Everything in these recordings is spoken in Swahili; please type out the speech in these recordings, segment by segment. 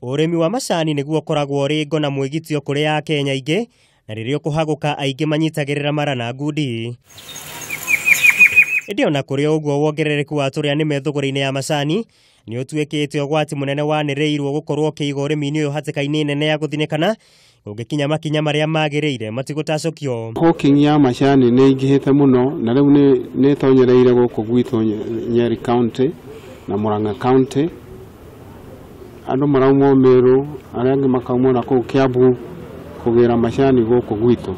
Urimi wa macani niguo koragwo uri ngo na mwigitio kuri ya Kenya ingi na ririo kuhaguka aingi manyitagirira mara na ngundi. Ndio na kuri uguo wongerereku wa turia ni methuguri-ini ya macani ni utuikite ogwati munene wanireirwo gukorwo kiigo urimi-ini uyu hatikaini nene ya guthinikana ungikinya makinya maria magiriire matigutacukio. Hawking ya macani ni ingihite muno na riu ni tonyereire guku gwitu Nyeri County na Murang'a County. Andu maraumwo Meru aria angi makaumwo na kuu Kiambu kugira macani guku gwitu.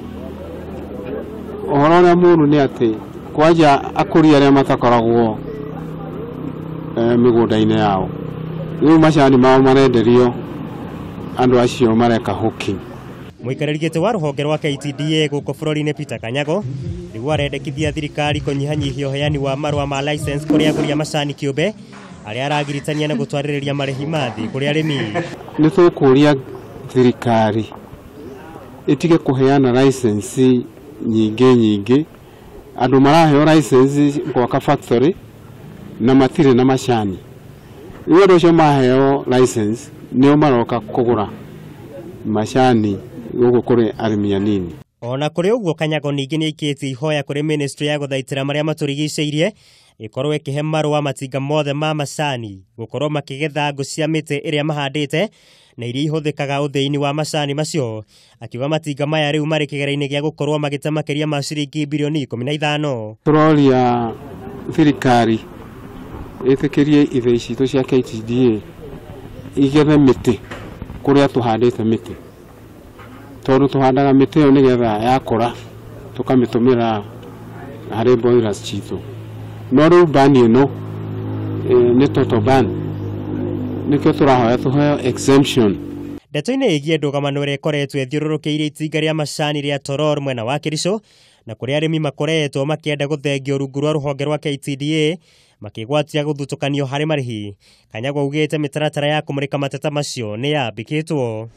Uhoro uria muru ni ati kwaja akuri aria matakoragwo migunda-ini yao riu macani mao marenderio andu acio mareka hawking. Muikarĩri wa ruhonge rwa KTDA guko bururi-ini Peter Kanyago riu arendekithia thirikari kunyihanyihia uheani wa marua ma license kuri aguri a macani kiumbe aria aragiritania na gutwaririria marehi mathi kuri arimi. Ni tukuria thirikari itige kuheana license nyingi andu maraheo license gwaka factory na matire na macani. Riu andu acio maheo license nio maroka kugura macani guku kuri arimi anini. Ona kuri uguo Kanyago ningi ni aikitie ihoya kuri ministry ya guthaitira maria maturigiceirie ikorwo ikihe marua matinga mothe ma macani gukorwo makigetha ngo cia miti iria mahandite na iria ihuthikaga uthii-ini wa macani macio, akiuga matinga maya riu mari kigera-ini gia gukorwo magite makiria ma ciringi bilioni 15. Turoria thirikari itikirie ithei citu cia KTDA igethe miti kuria tuhandite miti, tondu tuhandaga miti iyo nigetha yakura tukamitumira hari boilers citu. No riu bani ino ni total ban nikio turahoya tuheo exemption. Ndeto-ini igie ndugamano iria ikoretwo ithiururukiire itinga ria macani ria Toror mwena wa Kericho na kuria arimi makoretwo makienda guthengio rungu rwa ruhonge rwa KTDA makigwatia guthutukanio hari marihi. Kanyago augite mitaratara ya kumurika mateta macio ni yambikitwo.